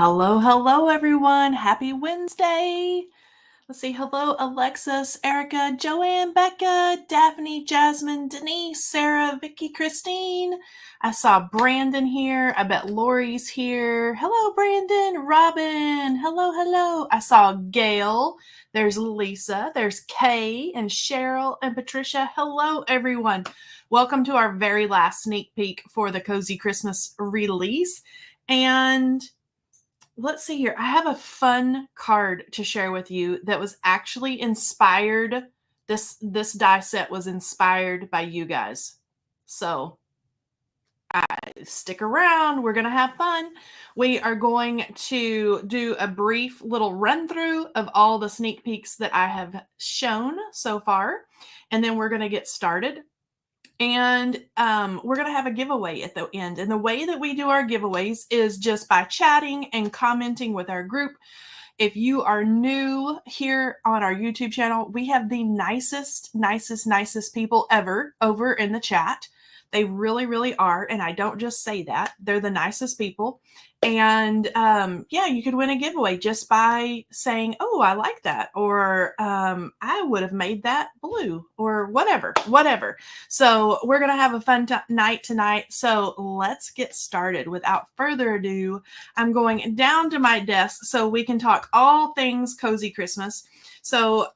Hello, hello, everyone. Happy Wednesday. Let's see. Hello, Alexis, Erica, Joanne, Becca, Daphne, Jasmine, Denise, Sarah, Vicky, Christine. I saw Brandon here. I bet Lori's here. Hello, Brandon, Robin. Hello, hello. I saw Gail. There's Lisa. There's Kay and Cheryl and Patricia. Hello, everyone. Welcome to our very last sneak peek for the Cozy Christmas release. And let's see here. I have a fun card to share with you that was actually inspired. This die set was inspired by you guys. So stick around. We're going to have fun. We are going to do a brief little run through of all the sneak peeks that I have shown so far. And then we're going to get started. And we're going to have a giveaway at the end. And the way that we do our giveaways is just by chatting and commenting with our group. If you are new here on our YouTube channel, we have the nicest people ever over in the chat. They really, really are. And I don't just say that. They're the nicest people. And yeah, you could win a giveaway just by saying, oh, I like that. Or I would have made that blue or whatever. So we're going to have a fun night tonight. So let's get started. Without further ado, I'm going down to my desk so we can talk all things Cozy Christmas. So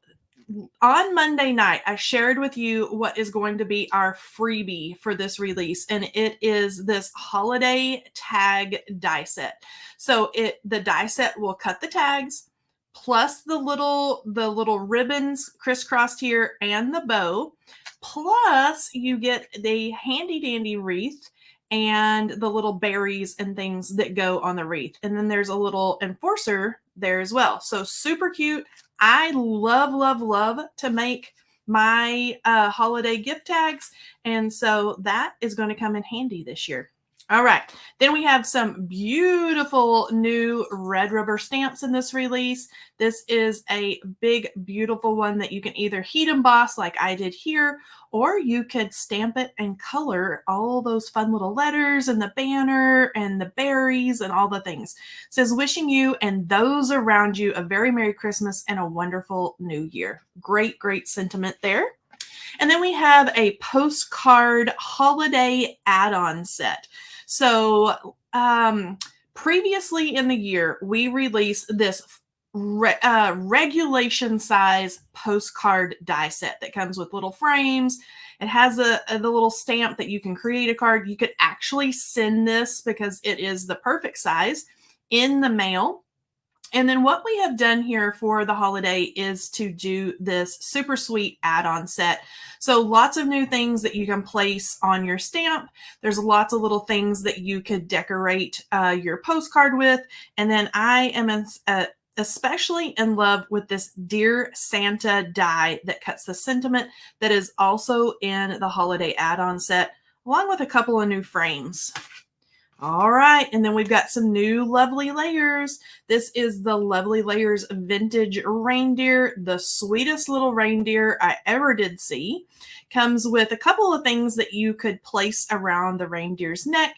on Monday night, I shared with you what is going to be our freebie for this release, and it is this holiday tag die set. So the die set will cut the tags plus the little ribbons crisscrossed here and the bow, plus you get the handy dandy wreath and the little berries and things that go on the wreath. And then there's a little enforcer there as well. So super cute. I love to make my holiday gift tags. And so that is going to come in handy this year. All right. Then we have some beautiful new red rubber stamps in this release. This is a big, beautiful one that you can either heat emboss like I did here, or you could stamp it and color all those fun little letters and the banner and the berries and all the things. It says, wishing you and those around you a very Merry Christmas and a wonderful New Year. Great sentiment there. And then we have a postcard holiday add-on set. So previously in the year, we released this regulation size postcard die set that comes with little frames. It has the little stamp that you can create a card. You could actually send this because it is the perfect size in the mail. And then what we have done here for the holiday is to do this super sweet add-on set. So lots of new things that you can place on your stamp. There's lots of little things that you could decorate your postcard with. And then I am especially in love with this Dear Santa die that cuts the sentiment that is also in the holiday add-on set, along with a couple of new frames. All right, and then we've got some new lovely layers. This is the Lovely Layers Vintage Reindeer, the sweetest little reindeer I ever did see. Comes with a couple of things that you could place around the reindeer's neck,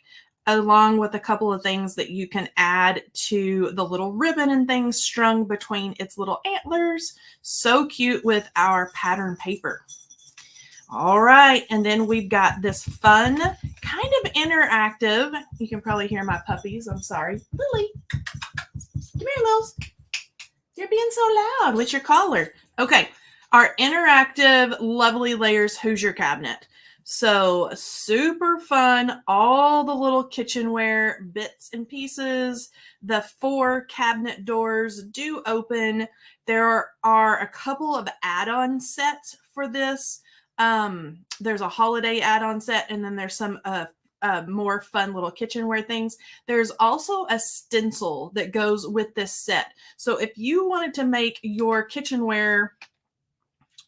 along with a couple of things that you can add to the little ribbon and things strung between its little antlers. So cute with our pattern paper. All right, and then we've got this fun, kind of interactive, you can probably hear my puppies, I'm sorry. Lily, come here, Lils. You're being so loud. What's your collar? Okay, our interactive Lovely Layers Hoosier cabinet. So super fun, all the little kitchenware bits and pieces. The 4 cabinet doors do open. There are a couple of add-on sets for this. There's a holiday add-on set, and then there's some more fun little kitchenware things. There's also a stencil that goes with this set. So if you wanted to make your kitchenware,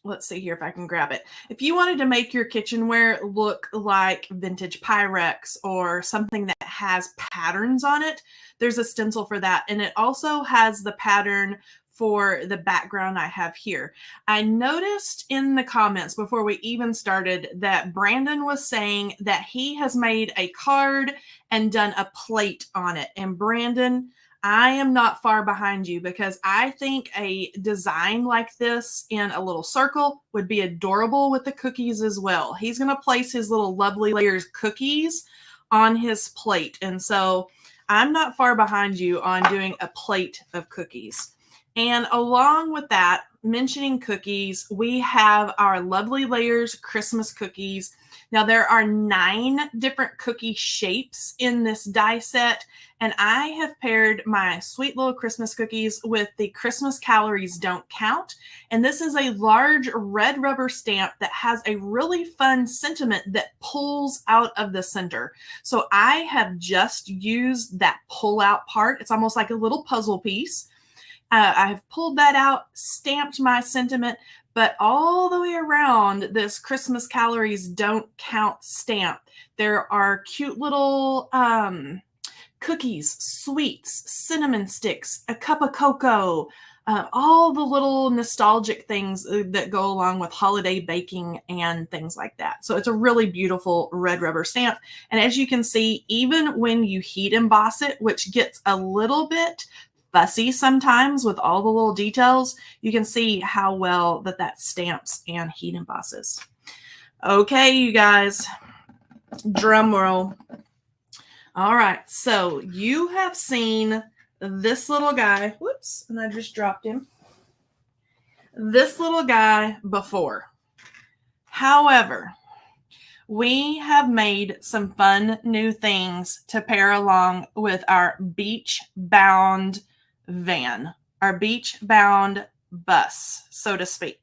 let's see here if I can grab it. If you wanted to make your kitchenware look like vintage Pyrex or something that has patterns on it, there's a stencil for that. And it also has the pattern for the background I have here. I noticed in the comments before we even started that Brandon was saying that he has made a card and done a plate on it. And Brandon, I am not far behind you because I think a design like this in a little circle would be adorable with the cookies as well. He's going to place his little lovely layers cookies on his plate. And so I'm not far behind you on doing a plate of cookies. And along with that, mentioning cookies, we have our lovely layers Christmas cookies. Now, there are 9 different cookie shapes in this die set, and I have paired my sweet little Christmas cookies with the Christmas Calories Don't Count. And this is a large red rubber stamp that has a really fun sentiment that pulls out of the center. So I have just used that pull out part. It's almost like a little puzzle piece. I have pulled that out, stamped my sentiment, but all the way around this Christmas Calories Don't Count stamp, there are cute little cookies, sweets, cinnamon sticks, a cup of cocoa, all the little nostalgic things that go along with holiday baking and things like that. So it's a really beautiful red rubber stamp. And as you can see, even when you heat emboss it, which gets a little bit fussy sometimes with all the little details, you can see how well that stamps and heat embosses. Okay, you guys, drum roll. All right, so you have seen this little guy. Whoops, and I just dropped him. This little guy before. However, we have made some fun new things to pair along with our beach-bound van, our beach-bound bus, so to speak.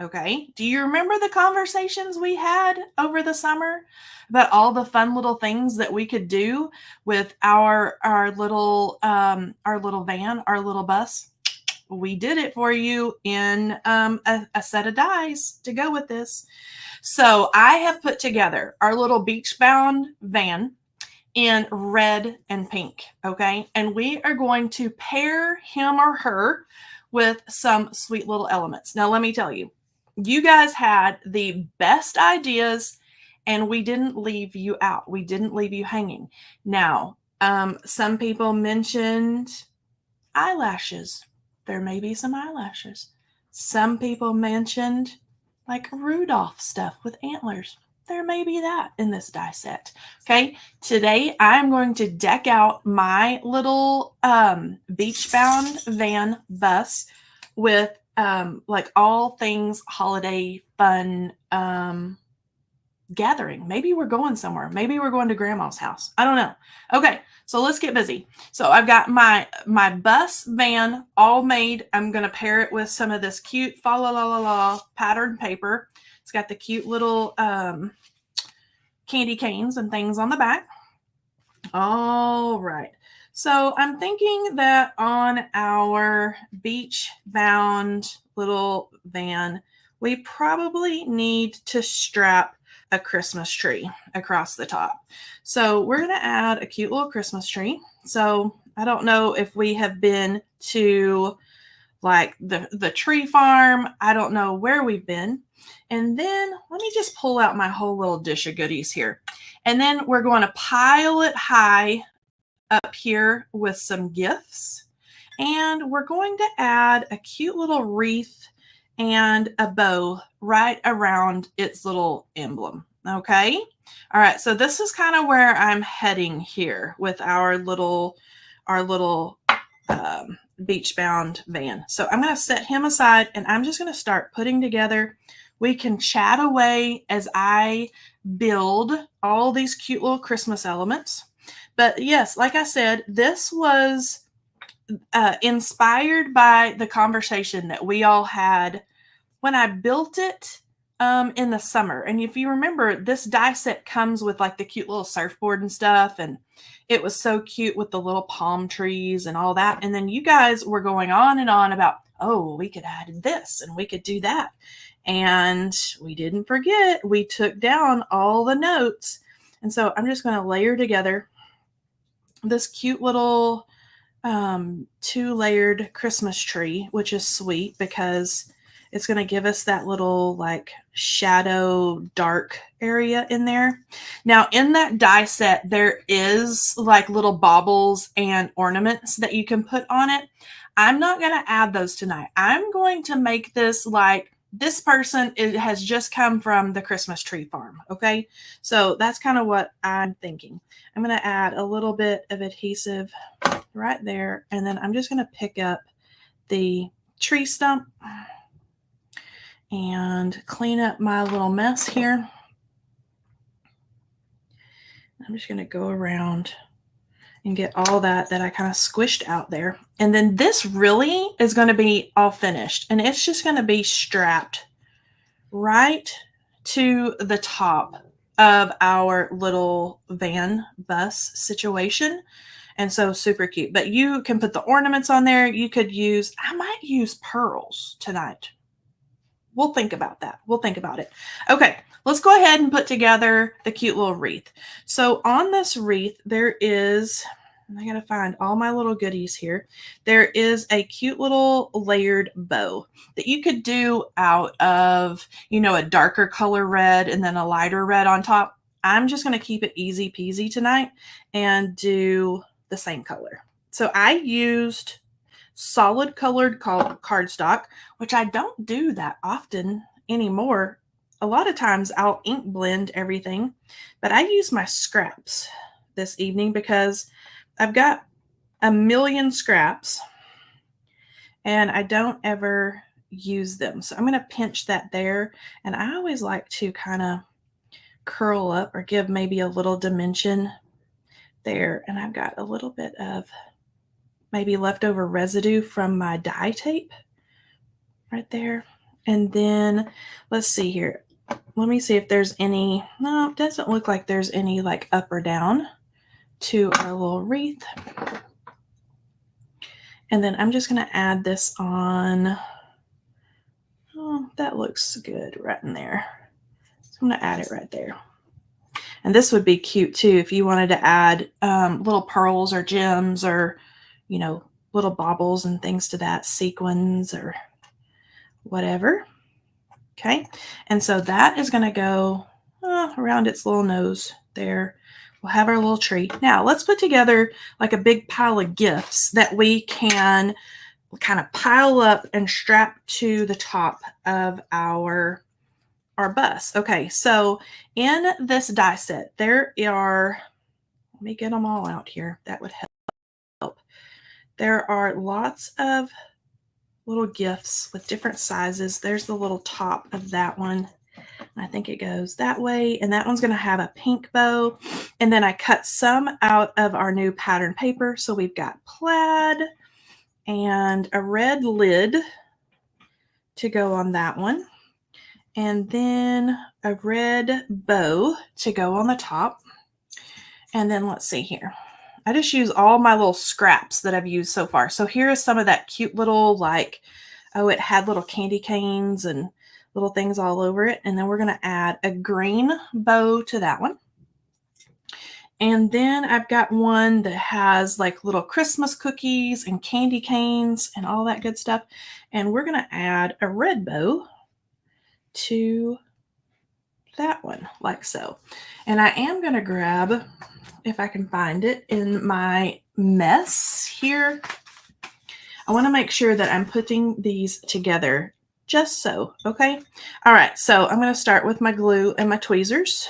Okay. Do you remember the conversations we had over the summer about all the fun little things that we could do with our little van, our little bus? We did it for you in a set of dies to go with this. So I have put together our little beach-bound van in red and pink, okay? And we are going to pair him or her with some sweet little elements. Now, let me tell you, you guys had the best ideas, and we didn't leave you out. We didn't leave you hanging. Now, some people mentioned eyelashes. There may be some eyelashes. Some people mentioned like Rudolph stuff with antlers. There may be that in this die set. Okay, today I'm going to deck out my little beach-bound van bus with like all things holiday fun gathering. Maybe we're going somewhere. Maybe we're going to grandma's house. I don't know. Okay, so let's get busy. So I've got my bus van all made. I'm going to pair it with some of this cute fa la la la la patterned paper. It's got the cute little candy canes and things on the back. All right. So I'm thinking that on our beach-bound little van, we probably need to strap a Christmas tree across the top. So we're going to add a cute little Christmas tree. So I don't know if we have been to like the tree farm. I don't know where we've been. And then let me just pull out my whole little dish of goodies here. And then we're going to pile it high up here with some gifts. And we're going to add a cute little wreath and a bow right around its little emblem. Okay. All right. So this is kind of where I'm heading here with our little beach-bound van. So I'm going to set him aside and I'm just going to start putting together. We can chat away as I build all these cute little Christmas elements. But yes, like I said, this was inspired by the conversation that we all had when I built it in the summer. And if you remember, this die set comes with like the cute little surfboard and stuff. And it was so cute with the little palm trees and all that. And then you guys were going on and on about, oh, we could add this and we could do that. And we didn't forget, we took down all the notes. And so I'm just going to layer together this cute little 2-layered Christmas tree, which is sweet because It's going to give us that little like shadow dark area in there. Now in that die set, there is like little baubles and ornaments that you can put on it. I'm not going to add those tonight. I'm going to make this like this person has just come from the Christmas tree farm. Okay. So that's kind of what I'm thinking. I'm going to add a little bit of adhesive right there. And then I'm just going to pick up the tree stump and clean up my little mess here. I'm just going to go around and get all that I kind of squished out there. And then this really is going to be all finished, and it's just going to be strapped right to the top of our little van bus situation. And so super cute. But you can put the ornaments on there. You could use, I might use pearls tonight. We'll think about that. We'll think about it. Okay, let's go ahead and put together the cute little wreath. So on this wreath, there is, I gotta find all my little goodies here. There is a cute little layered bow that you could do out of, you know, a darker color red and then a lighter red on top. I'm just gonna keep it easy peasy tonight and do the same color. So I used solid colored cardstock, which I don't do that often anymore. A lot of times I'll ink blend everything, but I use my scraps this evening because I've got a million scraps and I don't ever use them. So I'm going to pinch that there. And I always like to kind of curl up or give maybe a little dimension there. And I've got a little bit of maybe leftover residue from my dye tape right there. And then let's see here. Let me see if there's any, no, it doesn't look like there's any like up or down to our little wreath. And then I'm just going to add this on. Oh, that looks good right in there. So I'm going to add it right there. And this would be cute too if you wanted to add little pearls or gems or, you know, little baubles and things to that, sequins or whatever. Okay. And so that is going to go around its little nose there. We'll have our little tree. Now let's put together like a big pile of gifts that we can kind of pile up and strap to the top of our bus. Okay, so in this die set, there are, let me get them all out here. That would help. There are lots of little gifts with different sizes. There's the little top of that one. I think it goes that way. And that one's going to have a pink bow. And then I cut some out of our new pattern paper. So we've got plaid and a red lid to go on that one. And then a red bow to go on the top. And then let's see here. I just use all my little scraps that I've used so far. So here is some of that cute little like, oh, it had little candy canes and little things all over it. And then we're going to add a green bow to that one. And then I've got one that has like little Christmas cookies and candy canes and all that good stuff. And we're going to add a red bow to that one like so. And I am going to grab, if I can find it in my mess here, I want to make sure that I'm putting these together just so. Okay. All right. So I'm going to start with my glue and my tweezers.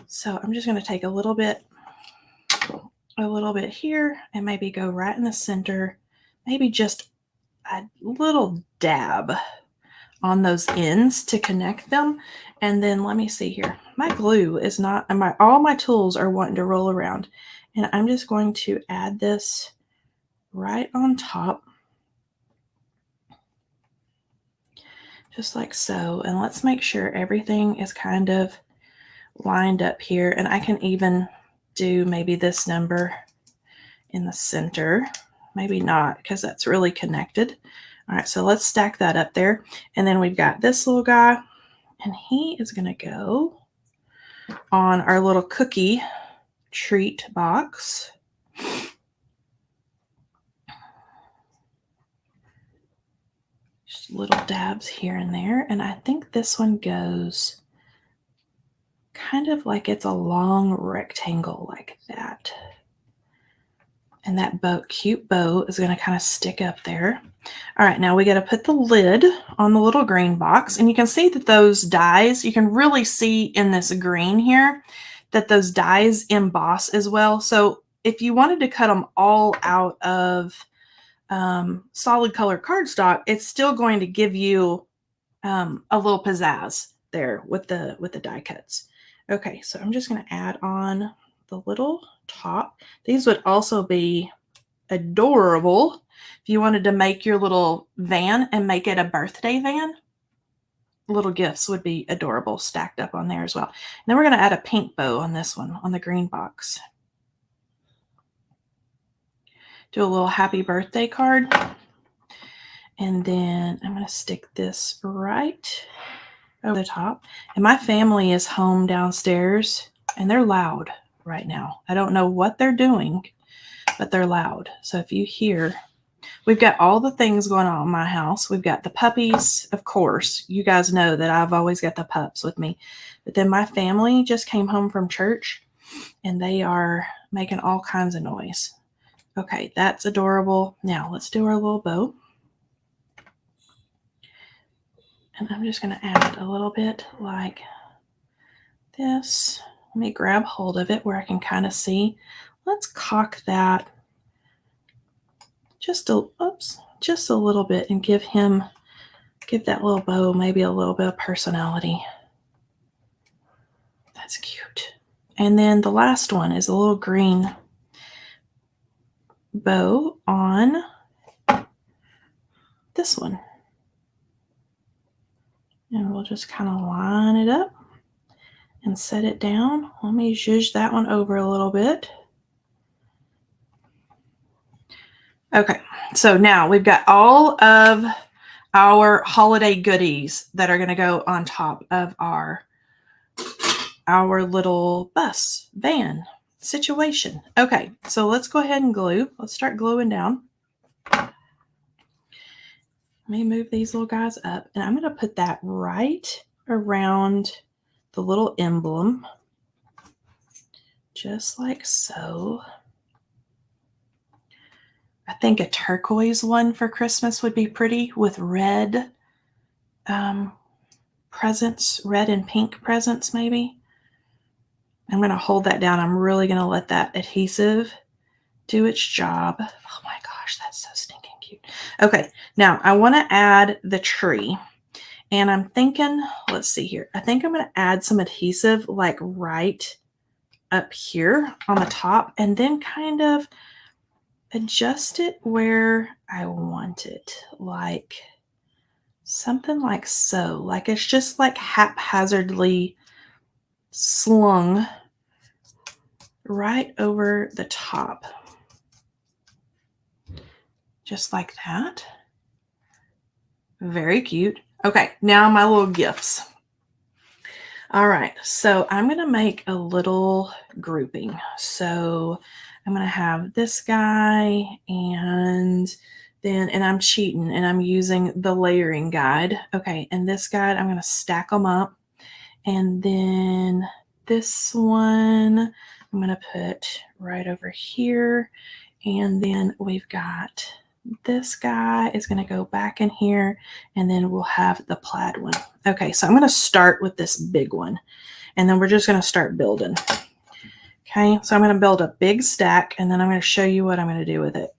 So I'm just going to take a little bit here and maybe go right in the center, maybe just a little dab on those ends to connect them. And then let me see here. My glue is not, all my tools are wanting to roll around. And I'm just going to add this right on top. Just like so. And let's make sure everything is kind of lined up here. And I can even do maybe this number in the center. Maybe not, because that's really connected. All right, so let's stack that up there. And then we've got this little guy, and he is going to go on our little cookie treat box. little dabs here and there. And I think this one goes kind of like it's a long rectangle like that. And that cute bow is going to kind of stick up there. All right, now we got to put the lid on the little green box. And you can see that those dies, you can really see in this green here that those dies emboss as well. So if you wanted to cut them all out of solid color cardstock, it's still going to give you a little pizzazz there with the die cuts. Okay, so I'm just going to add on the little top. These would also be adorable if you wanted to make your little van and make it a birthday van. Little gifts would be adorable stacked up on there as well. And then we're going to add a pink bow on this one, on the green box. Do a little happy birthday card. And then I'm going to stick this right over the top. And my family is home downstairs and they're loud right now. I don't know what they're doing, but they're loud. So if you hear, we've got all the things going on in my house. We've got the puppies, of course. You guys know that I've always got the pups with me. But then my family just came home from church and they are making all kinds of noise. Okay, that's adorable. Now let's do our little bow. And I'm just going to add a little bit like this. Let me grab hold of it where I can kind of see. Let's cock that just a little bit and give that little bow maybe a little bit of personality. That's cute. And then the last one is a little green bow on this one. And we'll just kind of line it up and set it down. Let me zhuzh that one over a little bit. Okay, so now we've got all of our holiday goodies that are going to go on top of our little bus van situation. Okay, so let's go ahead and glue. Let's start gluing down. Let me move these little guys up, and I'm going to put that right around the little emblem, just like so. I think a turquoise one for Christmas would be pretty with red presents, red and pink presents maybe. I'm going to hold that down. I'm really going to let that adhesive do its job. Oh my gosh, that's so stinking cute. Okay, now I want to add the tree. And I'm thinking, let's see here. I think I'm going to add some adhesive like right up here on the top and then kind of adjust it where I want it. Like something like so. Like it's just like haphazardly slung right over the top. Just like that. Very cute. Okay, now my little gifts. All right, so I'm going to make a little grouping. So I'm going to have this guy and I'm cheating and I'm using the layering guide. Okay, and this guide, I'm going to stack them up. And then this one, I'm going to put right over here. And then we've got this guy is going to go back in here, and then we'll have the plaid one. Okay, so I'm going to start with this big one, and then we're just going to start building. Okay, so I'm going to build a big stack, and then I'm going to show you what I'm going to do with it.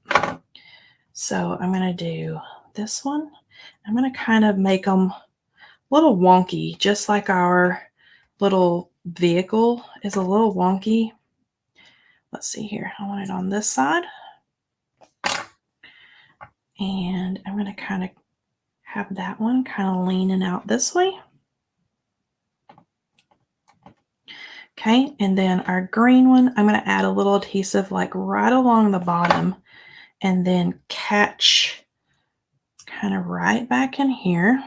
So I'm going to do this one. I'm going to kind of make them a little wonky, just like our little vehicle is a little wonky. Let's see here. I want it on this side. And I'm going to kind of have that one kind of leaning out this way. Okay, and then our green one, I'm going to add a little adhesive like right along the bottom and then catch kind of right back in here.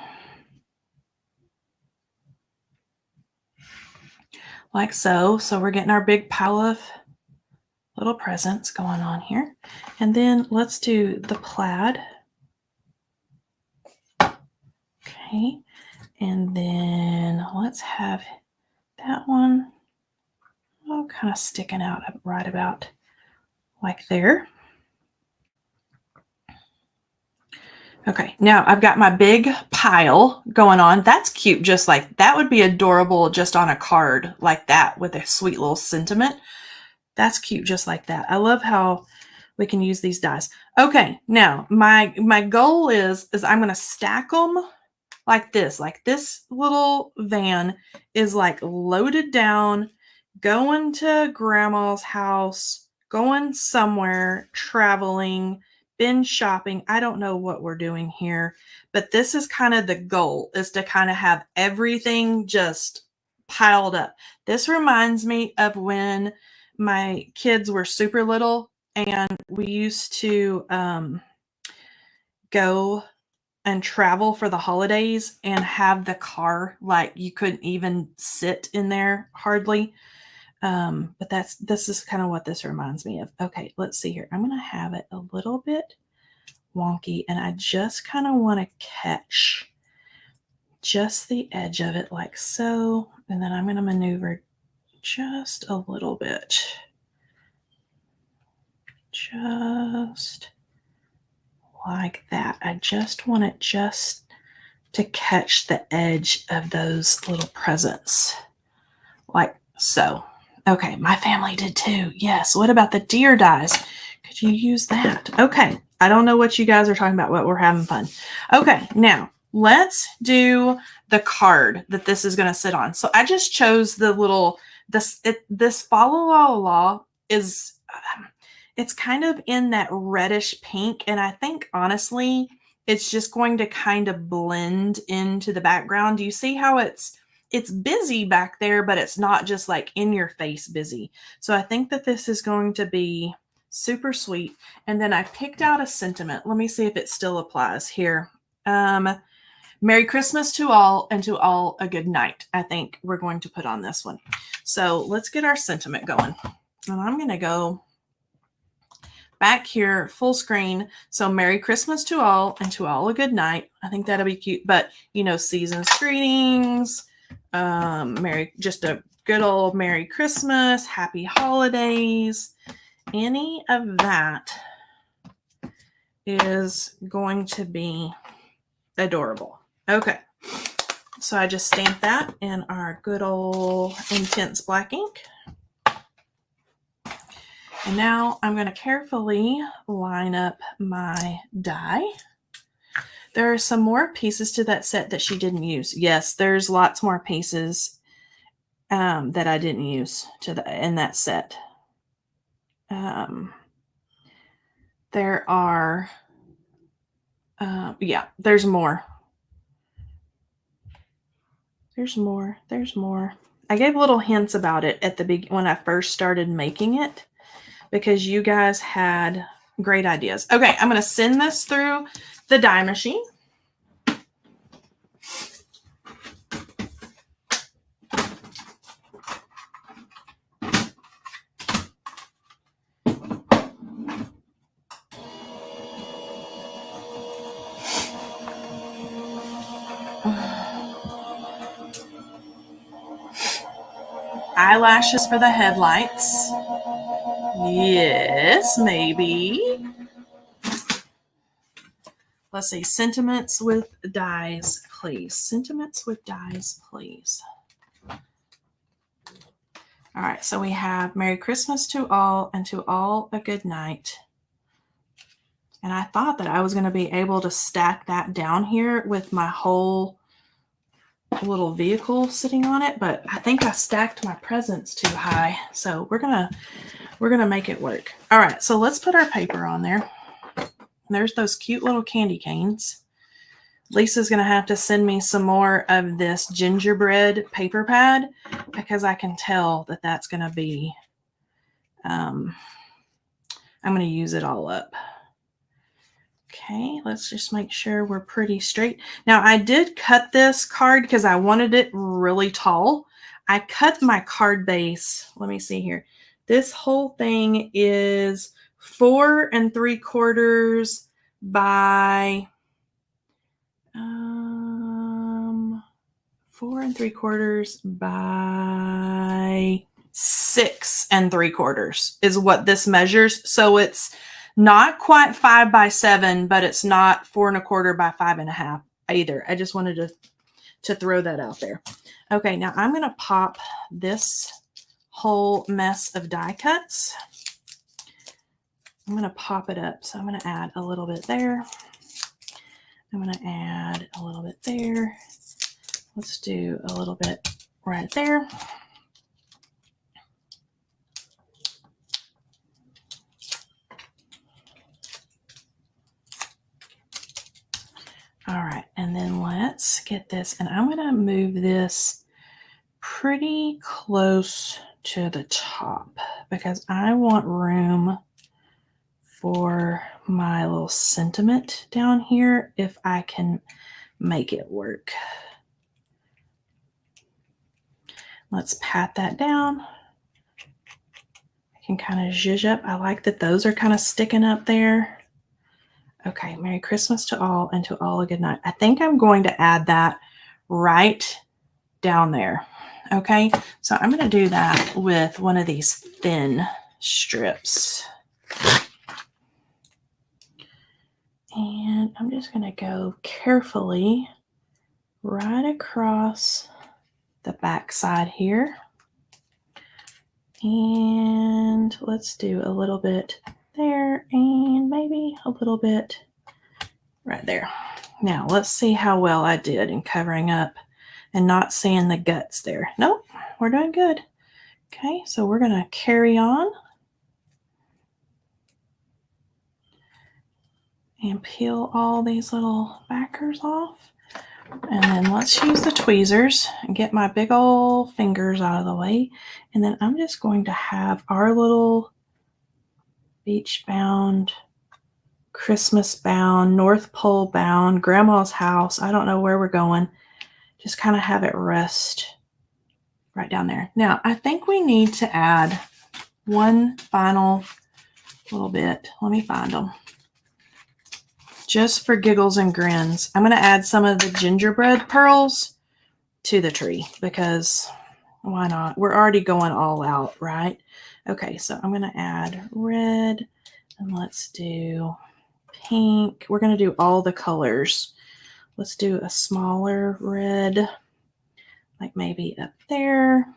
Like so. So we're getting our big pile of little presents going on here. And then let's do the plaid. Okay. And then let's have that one kind of sticking out right about like there. Okay, now I've got my big pile going on. That's cute, just like that would be adorable just on a card like that with a sweet little sentiment. That's cute just like that. I love how we can use these dies. Okay, now my goal is I'm going to stack them like this. Like this little van is like loaded down, going to grandma's house, going somewhere, traveling, been shopping. I don't know what we're doing here, but this is kind of the goal, is to kind of have everything just piled up. This reminds me of when my kids were super little and we used to go and travel for the holidays and have the car like you couldn't even sit in there hardly. But this is kind of what this reminds me of. Okay, let's see here. I'm going to have it a little bit wonky, and I just kind of want to catch just the edge of it like so, and then I'm going to maneuver just a little bit. Just like that. I just want it just to catch the edge of those little presents. Like so. Okay, my family did too. Yes. What about the deer dies? Could you use that? Okay. I don't know what you guys are talking about, but we're having fun. Okay, now let's do the card that this is going to sit on. So I just chose the little, this Fa La La La is, it's kind of in that reddish pink. And I think honestly, it's just going to kind of blend into the background. Do you see how it's busy back there, but it's not just like in your face busy. So I think that this is going to be super sweet. And then I picked out a sentiment. Let me see if it still applies here. Merry Christmas to all, and to all a good night. I think we're going to put on this one. So let's get our sentiment going. And I'm going to go back here full screen. So Merry Christmas to all, and to all a good night. I think that'll be cute. But you know, season's greetings, just a good old Merry Christmas, Happy Holidays. Any of that is going to be adorable. Okay, so I just stamped that in our good old intense black ink. And now I'm going to carefully line up my die. There are some more pieces to that set that she didn't use. Yes, there's lots more pieces that I didn't use in that set. There are, yeah, there's more. There's more. I gave little hints about it at the beginning when I first started making it, because you guys had great ideas. Okay, I'm going to send this through the die machine. Eyelashes for the headlights. Yes, maybe. Let's see. Sentiments with dies, please. Sentiments with dies, please. All right. So we have Merry Christmas to all, and to all a good night. And I thought that I was going to be able to stack that down here with my whole little vehicle sitting on it, but I think I stacked my presents too high. So we're gonna make it work. All right, so let's put our paper on there. There's those cute little candy canes. Lisa's gonna have to send me some more of this gingerbread paper pad, because I can tell that that's gonna be, I'm gonna use it all up. Okay, let's just make sure we're pretty straight. Now, I did cut this card because I wanted it really tall. I cut my card base. Let me see here. This whole thing is 4 3/4 by 4 3/4 by 6 3/4 is what this measures. So it's not quite 5 by 7, but it's not 4 1/4 by 5 1/2 either. I just wanted to throw that out there. Okay, now I'm going to pop this whole mess of die cuts. I'm going to pop it up. So I'm going to add a little bit there. I'm going to add a little bit there. Let's do a little bit right there. All right, and then let's get this, and I'm going to move this pretty close to the top because I want room for my little sentiment down here if I can make it work. Let's pat that down. I can kind of zhuzh up. I like that those are kind of sticking up there. Okay, Merry Christmas to all and to all a good night. I think I'm going to add that right down there. Okay, so I'm going to do that with one of these thin strips. And I'm just going to go carefully right across the back side here. And let's do a little bit there and maybe a little bit right there. Now let's see how well I did in covering up and not seeing the guts there. Nope, we're doing good. Okay, so we're going to carry on and peel all these little backers off. And then let's use the tweezers and get my big old fingers out of the way. And then I'm just going to have our little beach bound, Christmas bound, North Pole bound, Grandma's house. I don't know where we're going. Just kind of have it rest right down there. Now, I think we need to add one final little bit. Let me find them. Just for giggles and grins, I'm going to add some of the gingerbread pearls to the tree because why not? We're already going all out, right? Okay, so I'm going to add red and let's do pink. We're going to do all the colors. Let's do a smaller red, like maybe up there.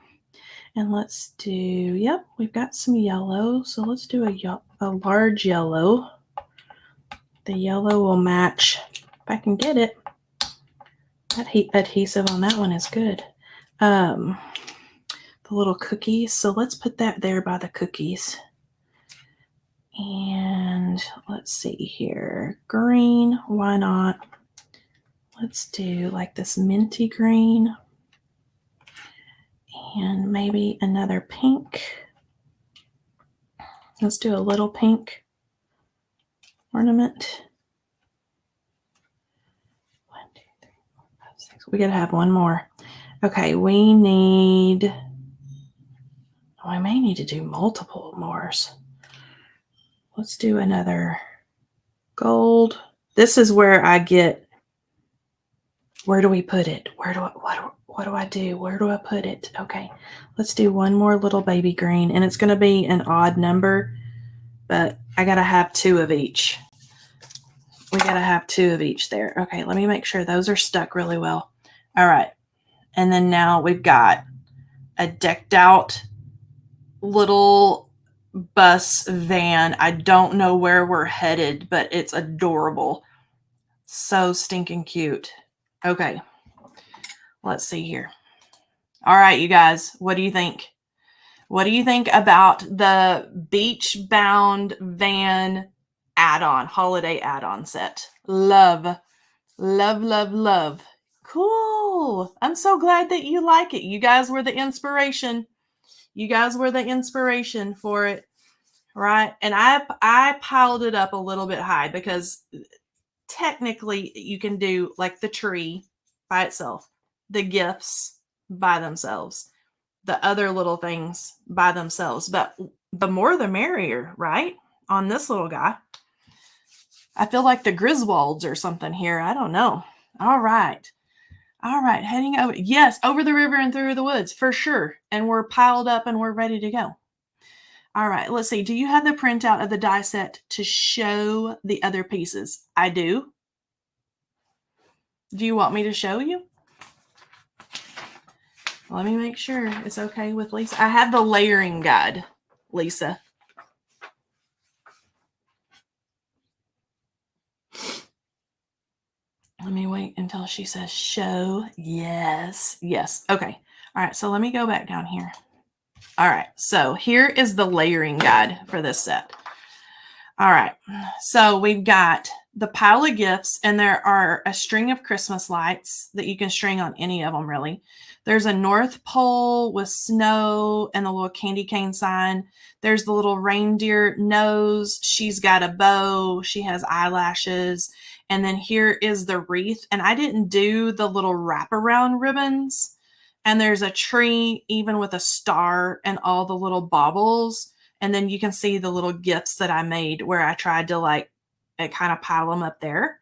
And let's do, yep, we've got some yellow. So let's do a large yellow. The yellow will match, if I can get it. That adhesive on that one is good. The little cookies. So let's put that there by the cookies. And let's see here. Green, why not? Let's do like this minty green. And maybe another pink. Let's do a little pink ornament. 1, 2, 3, 4, 5, 6. We gotta have one more. Okay, we need, I may need to do multiple mores. Let's do another gold. This is where I get, where do we put it? What do I do? Where do I put it? Okay, let's do one more little baby green, and it's gonna be an odd number, but I gotta have 2 of each. We gotta have 2 of each there. Okay, let me make sure those are stuck really well. All right, and then now we've got a decked out little bus van. I don't know where we're headed, but it's adorable. So stinking cute. Okay, let's see here. All right, you guys, what do you think? What do you think about the beach bound van add-on, holiday add-on set? Love, love, love, love. Cool. I'm so glad that you like it. You guys were the inspiration. You guys were the inspiration for it, right? And I piled it up a little bit high because technically you can do like the tree by itself, the gifts by themselves, the other little things by themselves, but the more the merrier, right? On this little guy. I feel like the Griswolds or something here. I don't know. All right. All right, heading over. Yes, over the river and through the woods for sure. And we're piled up and we're ready to go. All right, let's see. Do you have the printout of the die set to show the other pieces? I do. Do you want me to show you? Let me make sure it's okay with Lisa. I have the layering guide, Lisa. Let me wait until she says show. Yes. Yes. Okay. All right. So let me go back down here. All right. So here is the layering guide for this set. All right. So we've got the pile of gifts, and there are a string of Christmas lights that you can string on any of them, really. There's a North Pole with snow and the little candy cane sign. There's the little reindeer nose. She's got a bow. She has eyelashes. And then here is the wreath. And I didn't do the little wraparound ribbons. And there's a tree, even with a star and all the little baubles. And then you can see the little gifts that I made where I tried to like kind of pile them up there.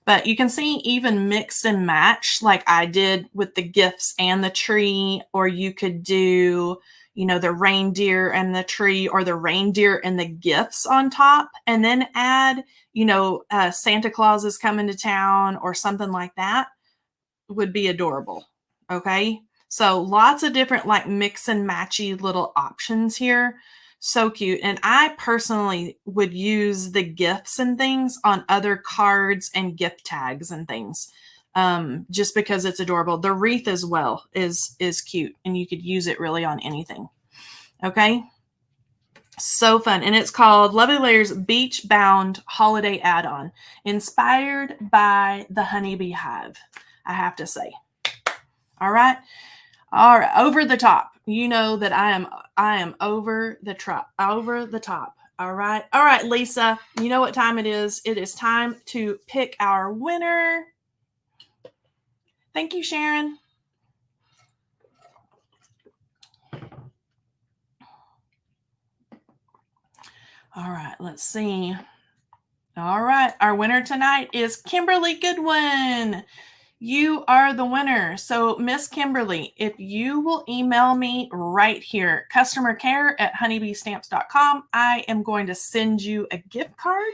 But you can see even mix and match like I did with the gifts and the tree, or you could do, you know, the reindeer and the tree, or the reindeer and the gifts on top, and then add, you know, Santa Claus is coming to town or something like that. Would be adorable. Okay. So lots of different like mix and matchy little options here. So cute. And I personally would use the gifts and things on other cards and gift tags and things. Just because it's adorable. The wreath as well is cute, and you could use it really on anything. Okay. So fun. And it's called Lovely Layers Beach Bound Holiday Add-on, inspired by the honeybee hive, I have to say. All right. All right. Over the top. You know that I am over the top. Over the top. All right. All right, Lisa. You know what time it is. It is time to pick our winner. Thank you, Sharon. All right. Let's see. All right. Our winner tonight is Kimberly Goodwin. You are the winner. So, Miss Kimberly, if you will email me right here, customercare@honeybeestamps.com, I am going to send you a gift card.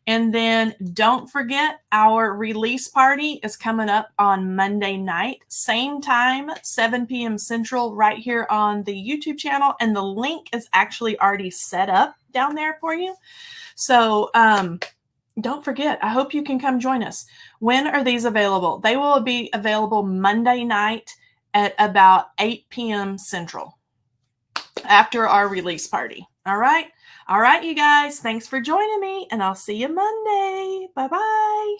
And then don't forget, our release party is coming up on Monday night, same time, 7 p.m. Central, right here on the YouTube channel. And the link is actually already set up down there for you. So, don't forget, I hope you can come join us. When are these available? They will be available Monday night at about 8 p.m. Central after our release party. All right. All right, you guys. Thanks for joining me, and I'll see you Monday. Bye-bye.